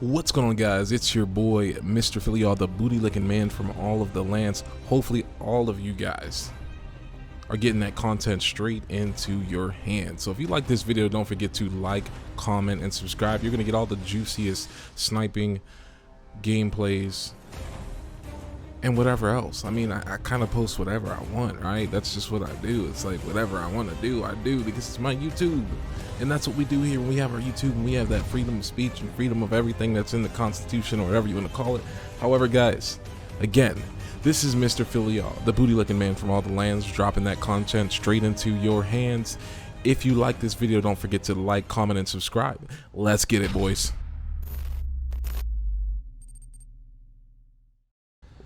What's going on, guys? It's your boy Mr. Philly, the booty licking man from all of the lands. Hopefully all of you guys are getting that content straight into your hands. So if you like this video, don't forget to like, comment, and subscribe. You're gonna get all the juiciest sniping gameplays and whatever else. I mean, I kind of post whatever I want, right? That's just what I do. It's like whatever I want to do, I do, because it's my YouTube. And that's what we do here when we have our YouTube, and we have that freedom of speech and freedom of everything that's in the Constitution, or whatever you want to call it. However, guys, again, this is Mr. Philly, the booty licking man from all the lands, dropping that content straight into your hands. If you like this video, don't forget to like, comment, and subscribe. Let's get it, boys.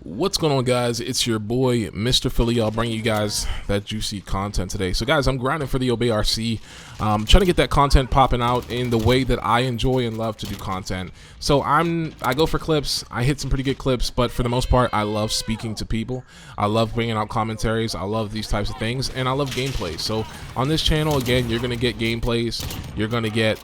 What's going on, guys? It's your boy Mr. Philly. I'll bring you guys that juicy content today. So guys, I'm grinding for the OBRC, trying to get that content popping out in the way that I enjoy and love to do content. So I go for clips. I hit some pretty good clips, but for the most part, I love speaking to people. I love bringing out commentaries. I love these types of things, and I love gameplays. So on this channel, again, you're gonna get gameplays, you're gonna get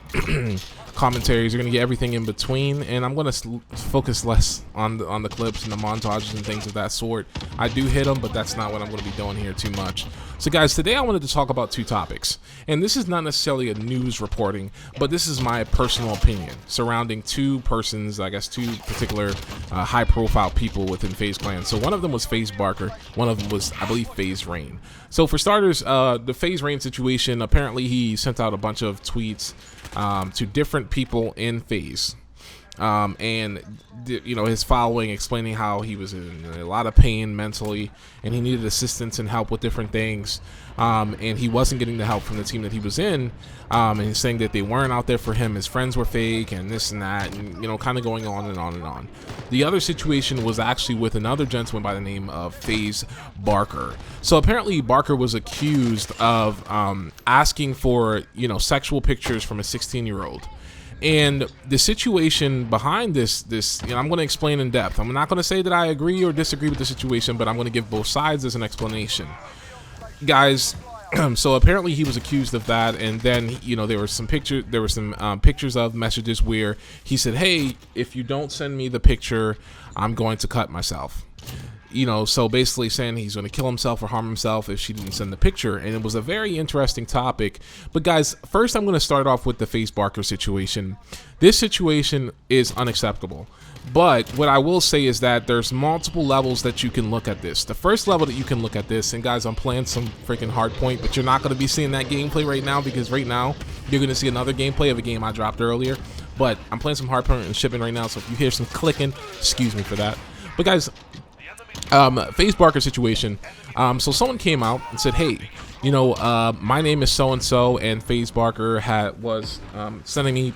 commentaries, you're gonna get everything in between, and I'm gonna focus less on the clips and the montages and things of that sort. I do hit them, but that's not what I'm gonna be doing here too much. So guys, today I wanted to talk about two topics, and this is not necessarily a news reporting, but this is my personal opinion surrounding two persons, I guess two particular high profile people within FaZe clan. So one of them was FaZe Barker, one of them was, I believe, FaZe Rain. So for starters, the FaZe Rain situation, apparently he sent out a bunch of tweets to different people in FaZe, and you know, his following, explaining how he was in a lot of pain mentally and he needed assistance and help with different things, and he wasn't getting the help from the team that he was in, and he's saying that they weren't out there for him, his friends were fake and this and that, and you know, kind of going on and on and on. The other situation was actually with another gentleman by the name of FaZe Barker. So apparently Barker was accused of asking for, you know, sexual pictures from a 16-year-old. And the situation behind this, you know, I'm going to explain in depth. I'm not going to say that I agree or disagree with the situation, but I'm going to give both sides as an explanation. Guys, so apparently he was accused of that, and then, you know, there were some pictures of messages where he said, hey, if you don't send me the picture, I'm going to cut myself. You know, so basically saying he's going to kill himself or harm himself if she didn't send the picture. And it was a very interesting topic. But guys, first I'm going to start off with the FaZe Barker situation. This situation is unacceptable. But what I will say is that there's multiple levels that you can look at this. The first level that you can look at this, and guys, I'm playing some freaking hardpoint, but you're not going to be seeing that gameplay right now, because right now you're going to see another gameplay of a game I dropped earlier. But I'm playing some hardpoint and shipping right now, so if you hear some clicking, excuse me for that. But guys, FaZe Barker situation, so someone came out and said, hey, you know, my name is so-and-so, and FaZe Barker was sending me,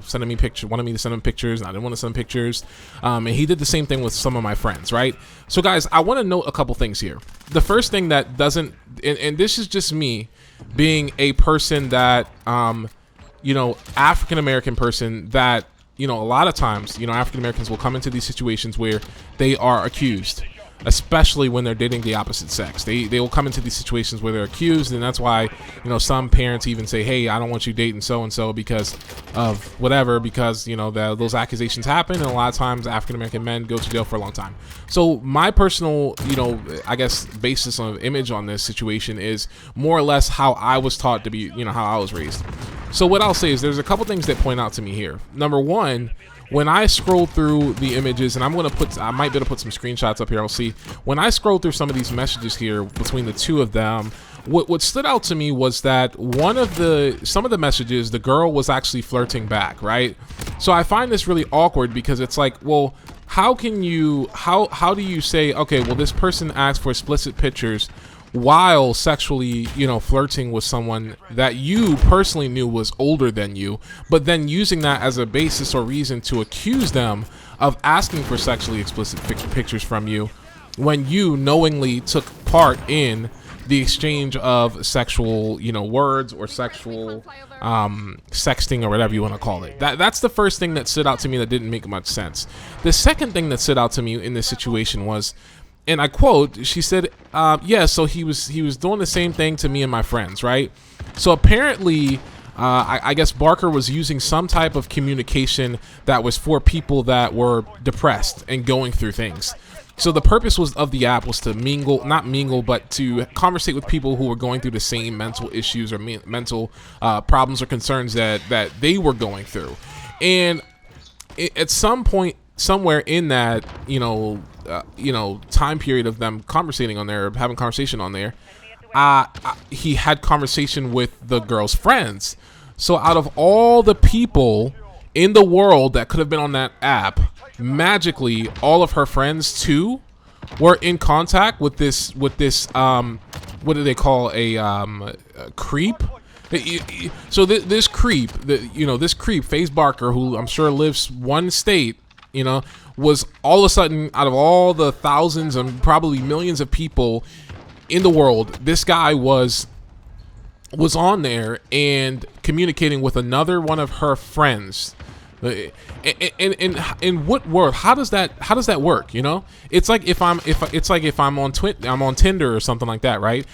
sending me pictures, wanted me to send him pictures, and I didn't want to send pictures, and he did the same thing with some of my friends, right? So guys, I want to note a couple things here. The first thing that doesn't, and this is just me being a person that, you know, African-American person that, you know, a lot of times, you know, African Americans will come into these situations where they are accused, especially when they're dating the opposite sex. They will come into these situations where they're accused, and that's why, you know, some parents even say, hey, I don't want you dating so-and-so because of whatever, because, you know, those accusations happen, and a lot of times African-American men go to jail for a long time. So my personal, you know, I guess basis of image on this situation is more or less how I was taught to be, you know, how I was raised. So what I'll say is there's a couple things that point out to me here. Number one, when I scroll through the images, and I might be able to put some screenshots up here, I'll see. When I scroll through some of these messages here between the two of them, what stood out to me was that some of the messages, the girl was actually flirting back, right? So I find this really awkward, because it's like, well, how do you say, okay, well, this person asked for explicit pictures while sexually, you know, flirting with someone that you personally knew was older than you, but then using that as a basis or reason to accuse them of asking for sexually explicit pictures from you, when you knowingly took part in the exchange of sexual, you know, words or sexual sexting or whatever you want to call it. That's the first thing that stood out to me that didn't make much sense. The second thing that stood out to me in this situation was, and I quote, she said, yeah, so he was doing the same thing to me and my friends, right? So apparently I guess Barker was using some type of communication that was for people that were depressed and going through things. So the purpose of the app was to not mingle, but to conversate with people who were going through the same mental issues or mental problems or concerns that they were going through. And at some point, somewhere in that, time period of them conversating on there, having conversation on there, he had conversation with the girl's friends. So out of all the people in the world that could have been on that app, magically all of her friends too were in contact with this what do they call a creep? So this creep, this creep, FaZe Barker, who I'm sure lives one state, was all of a sudden, out of all the thousands and probably millions of people in the world, this guy was on there and communicating with another one of her friends. In what world? How does that work? It's like if I'm on Tinder or something like that, right?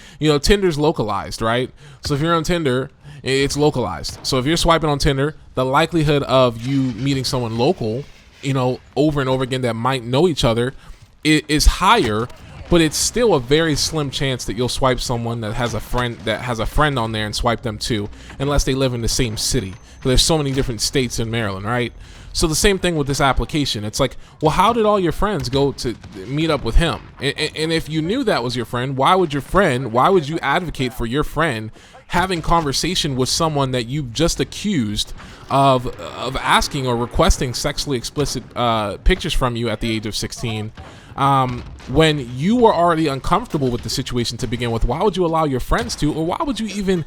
Tinder's localized, right? So if you're on Tinder, it's localized. So if you're swiping on Tinder, the likelihood of you meeting someone local, over and over again that might know each other is higher, but it's still a very slim chance that you'll swipe someone that has a friend on there and swipe them too, unless they live in the same city. There's so many different states in Maryland, right? So the same thing with this application. It's like, well, how did all your friends go to meet up with him? And if you knew that was your friend, why would you advocate for your friend having conversation with someone that you've just accused of asking or requesting sexually explicit pictures from you at the age of 16? When you were already uncomfortable with the situation to begin with? Why would you allow your friends to, or why would you even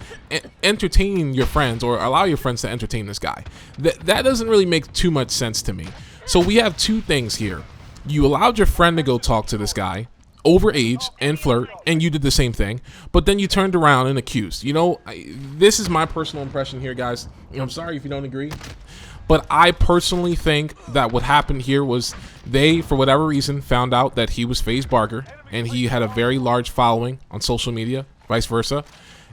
entertain your friends or allow your friends to entertain this guy? That doesn't really make too much sense to me. So we have two things here. You allowed your friend to go talk to this guy over age and flirt, and you did the same thing, but then you turned around and accused. This is my personal impression here, guys. I'm sorry if you don't agree, but I personally think that what happened here was they, for whatever reason, found out that he was FaZe Barker and he had a very large following on social media, vice versa.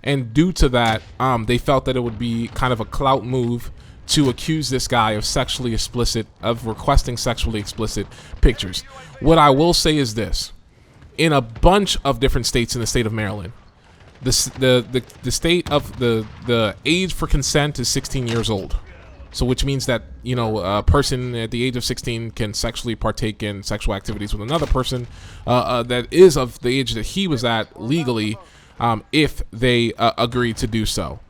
And due to that, they felt that it would be kind of a clout move to accuse this guy of requesting sexually explicit pictures. What I will say is this: in a bunch of different states in the state of Maryland, the state of the age for consent is 16 years old. So which means that, a person at the age of 16 can sexually partake in sexual activities with another person that is of the age that he was at legally, if they agree to do so.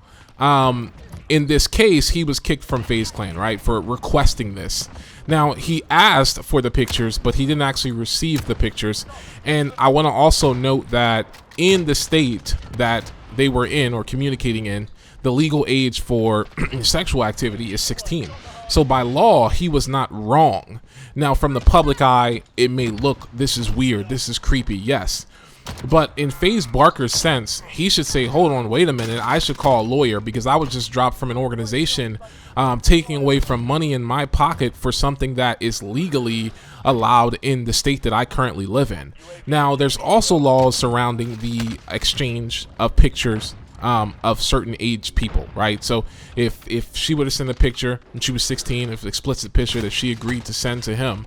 In this case, he was kicked from FaZe Clan, right, for requesting this. Now, he asked for the pictures, but he didn't actually receive the pictures. And I want to also note that in the state that they were in or communicating in, the legal age for sexual activity is 16. So by law, he was not wrong. Now, from the public eye, it may look, this is weird, this is creepy, yes. But in FaZe Barker's sense, he should say, hold on, wait a minute, I should call a lawyer because I was just dropped from an organization taking away from money in my pocket for something that is legally allowed in the state that I currently live in. Now, there's also laws surrounding the exchange of pictures of certain age people, right? So if she would have sent a picture and she was 16, if explicit picture that she agreed to send to him,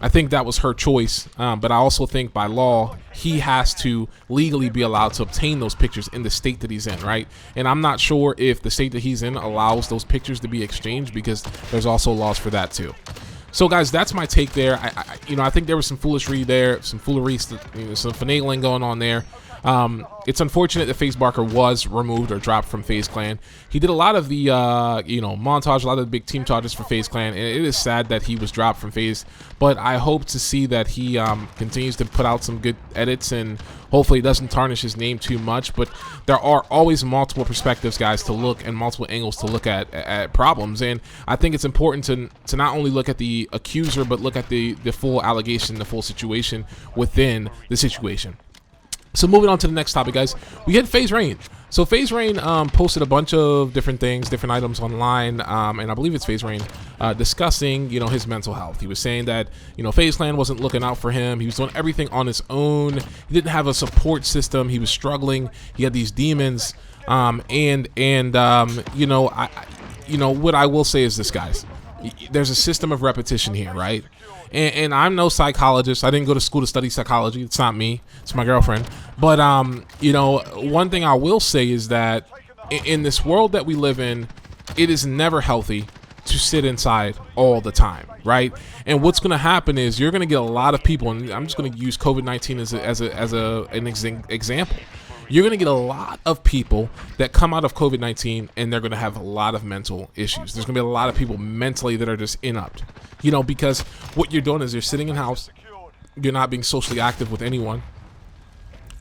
I think that was her choice. But I also think by law, he has to legally be allowed to obtain those pictures in the state that he's in, right? And I'm not sure if the state that he's in allows those pictures to be exchanged because there's also laws for that too. So guys, that's my take there. I think there was some foolery there, some finagling going on there. It's unfortunate that FaZe Barker was removed or dropped from FaZe Clan. He did a lot of the, montage, a lot of the big team charges for FaZe Clan, and it is sad that he was dropped from FaZe, but I hope to see that he continues to put out some good edits and hopefully doesn't tarnish his name too much. But there are always multiple perspectives, guys, to look and multiple angles to look at problems, and I think it's important to not only look at the accuser, but look at the full allegation, the full situation within the situation. So moving on to the next topic, guys, we had FaZe Rain. So FaZe Rain posted a bunch of different things, different items online, and I believe it's FaZe Rain discussing, his mental health. He was saying that, FaZe Clan wasn't looking out for him. He was doing everything on his own. He didn't have a support system. He was struggling. He had these demons. What I will say is this, guys. There's a system of repetition here, right? And I'm no psychologist. I didn't go to school to study psychology. It's not me. It's my girlfriend. But, one thing I will say is that in this world that we live in, it is never healthy to sit inside all the time, right? And what's going to happen is you're going to get a lot of people, and I'm just going to use COVID-19 as an example. You're going to get a lot of people that come out of COVID-19 and they're going to have a lot of mental issues. There's going to be a lot of people mentally that are just inept, because what you're doing is you're sitting in house, you're not being socially active with anyone,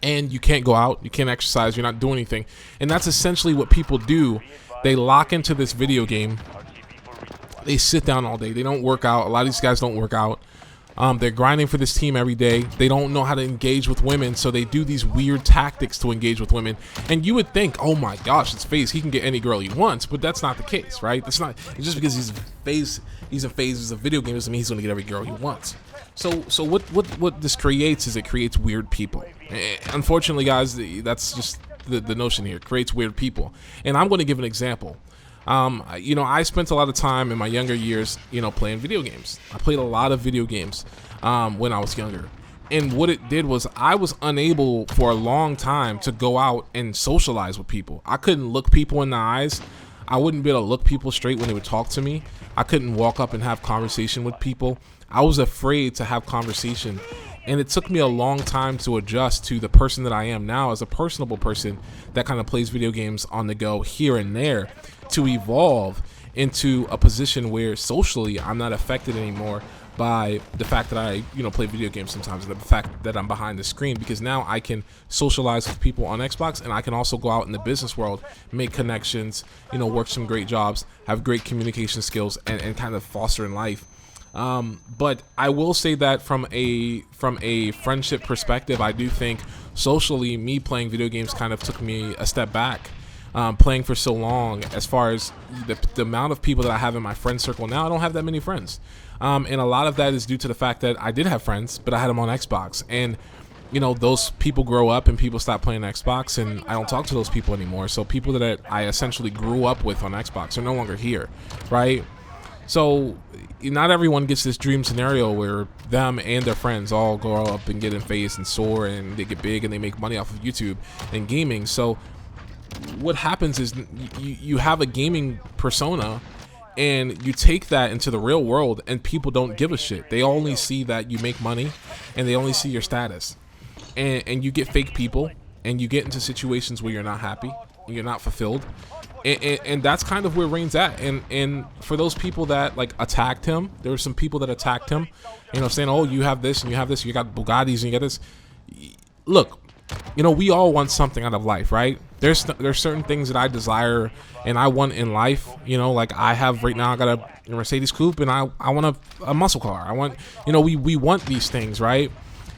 and you can't go out, you can't exercise, you're not doing anything. And that's essentially what people do. They lock into this video game. They sit down all day. They don't work out. A lot of these guys don't work out. They're grinding for this team every day. They don't know how to engage with women, so they do these weird tactics to engage with women. And you would think, oh my gosh, it's FaZe. He can get any girl he wants, but that's not the case, right? That's not. It's just because he's in FaZe as a video game doesn't mean he's going to get every girl he wants. So what this creates is it creates weird people. Unfortunately, guys, that's just the notion here. It creates weird people. And I'm going to give an example. I spent a lot of time in my younger years, playing video games. I played a lot of video games when I was younger. And what it did was I was unable for a long time to go out and socialize with people. I couldn't look people in the eyes. I wouldn't be able to look people straight when they would talk to me. I couldn't walk up and have conversation with people. I was afraid to have conversation. And it took me a long time to adjust to the person that I am now as a personable person that kind of plays video games on the go here and there, to evolve into a position where socially I'm not affected anymore by the fact that I, play video games sometimes, and the fact that I'm behind the screen, because now I can socialize with people on Xbox, and I can also go out in the business world, make connections, work some great jobs, have great communication skills, and kind of foster in life. But I will say that from a friendship perspective, I do think socially me playing video games kind of took me a step back. Playing for so long, as far as the amount of people that I have in my friend circle now, I don't have that many friends. And a lot of that is due to the fact that I did have friends, but I had them on Xbox. And, those people grow up and people stop playing Xbox, and I don't talk to those people anymore. So people that I essentially grew up with on Xbox are no longer here, right? So not everyone gets this dream scenario where them and their friends all grow up and get in FaZe and soar, and they get big and they make money off of YouTube and gaming. So what happens is you have a gaming persona, and you take that into the real world, and people don't give a shit. They only see that you make money, and they only see your status, and you get fake people, and you get into situations where you're not happy and you're not fulfilled, and that's kind of where Rain's at. And for those people that attacked him, there were some people that attacked him, saying, oh, you have this and you have this, you got Bugattis and you got this. Look, we all want something out of life, right? There's certain things that I desire and I want in life. I have right now, I got a Mercedes coupe, and I want a muscle car. I want, we want these things, right?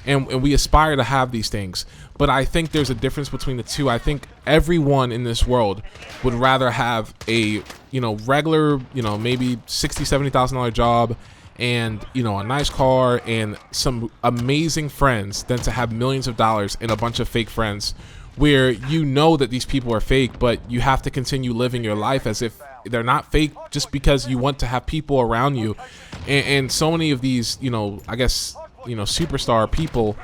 And we aspire to have these things. But I think there's a difference between the two. I think everyone in this world would rather have a, regular, maybe $60,000, $70,000 job, and a nice car and some amazing friends, than to have millions of dollars and a bunch of fake friends, where that these people are fake, but you have to continue living your life as if they're not fake, just because you want to have people around you. And so many of these, I guess, superstar people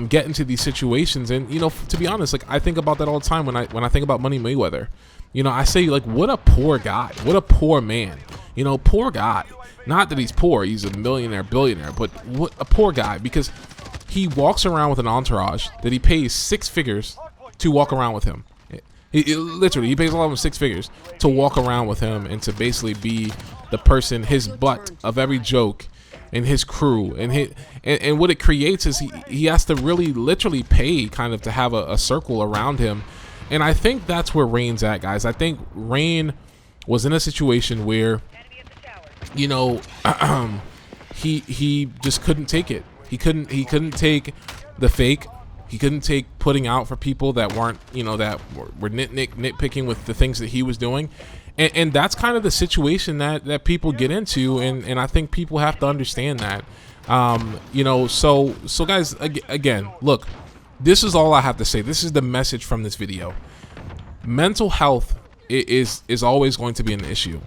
get into these situations. And to be honest, I think about that all the time when I think about Money Mayweather. I say, what a poor guy, what a poor man, poor guy. Not that he's poor, he's a millionaire, billionaire, but what a poor guy, because he walks around with an entourage that he pays six figures to walk around with him. Literally, he pays a lot of them 6 figures to walk around with him and to basically be the person, his butt of every joke, and his crew. And what it creates is he has to really literally pay kind of to have a circle around him. And I think that's where Rain's at, guys. I think Rain was in a situation where, he just couldn't take it. He couldn't take the fake. He couldn't take putting out for people that weren't, you know, that were nitpicking with the things that he was doing. And that's kind of the situation that people get into, and I think people have to understand that. You know, so guys, again, look, this is all I have to say. This is the message from this video. Mental health is always going to be an issue.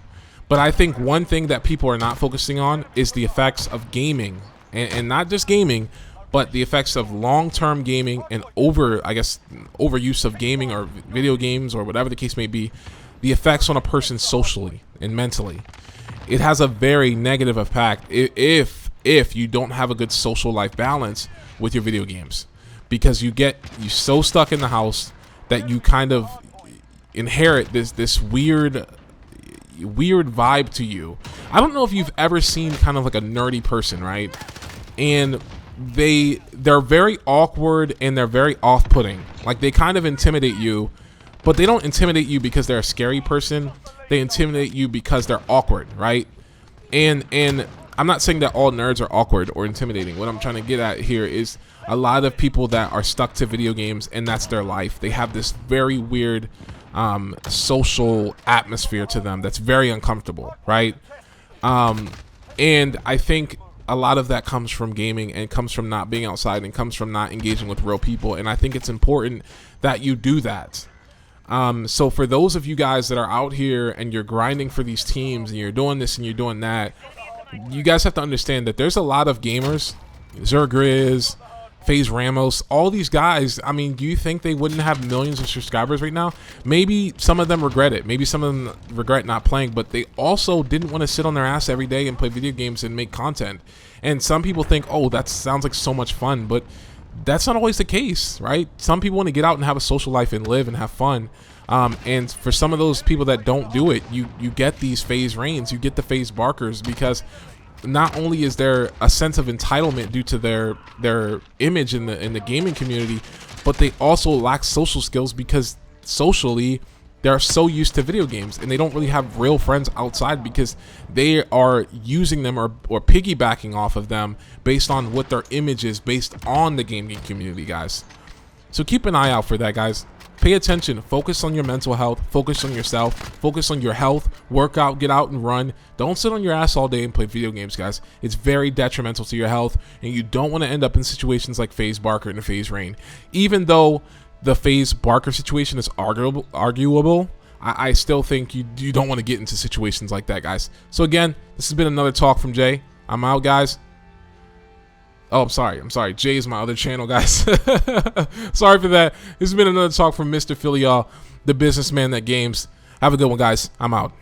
But I think one thing that people are not focusing on is the effects of gaming, and not just gaming, but the effects of long-term gaming and overuse of gaming or video games or whatever the case may be, the effects on a person socially and mentally. It has a very negative impact if you don't have a good social life balance with your video games, because you so stuck in the house that you kind of inherit this weird vibe to you. I don't know if you've ever seen kind of like a nerdy person, right? And they're very awkward and they're very off-putting. Like, they kind of intimidate you, but they don't intimidate you because they're a scary person. They intimidate you because they're awkward, right? And I'm not saying that all nerds are awkward or intimidating. What I'm trying to get at here is a lot of people that are stuck to video games and that's their life. They have this very weird social atmosphere to them that's very uncomfortable, right? And I think a lot of that comes from gaming and comes from not being outside and comes from not engaging with real people. And I think it's important that you do that. So for those of you guys that are out here and you're grinding for these teams and you're doing this and you're doing that, you guys have to understand that there's a lot of gamers, Zergriz, FaZe Ramos, all these guys. I mean, do you think they wouldn't have millions of subscribers right now? Maybe some of them regret it. Maybe some of them regret not playing, but they also didn't want to sit on their ass every day and play video games and make content. And some people think, oh, that sounds like so much fun, but that's not always the case, right? Some people want to get out and have a social life and live and have fun. And for some of those people that don't do it, you get these FaZe Rains, you get the FaZe Barkers, because not only is there a sense of entitlement due to their image in the gaming community, but they also lack social skills because socially they're so used to video games and they don't really have real friends outside because they are using them or piggybacking off of them based on what their image is based on the gaming community, guys. So keep an eye out for that, guys. Pay attention, focus on your mental health, focus on yourself, focus on your health, work out, get out and run. Don't sit on your ass all day and play video games, guys. It's very detrimental to your health, and you don't want to end up in situations like FaZe Barker and FaZe Rain. Even though the FaZe Barker situation is arguable, I still think you don't want to get into situations like that, guys. So again, this has been another talk from Jay. I'm out, guys. Oh, I'm sorry. Jay is my other channel, guys. Sorry for that. This has been another talk from Mr. Philly, y'all, the businessman that games. Have a good one, guys. I'm out.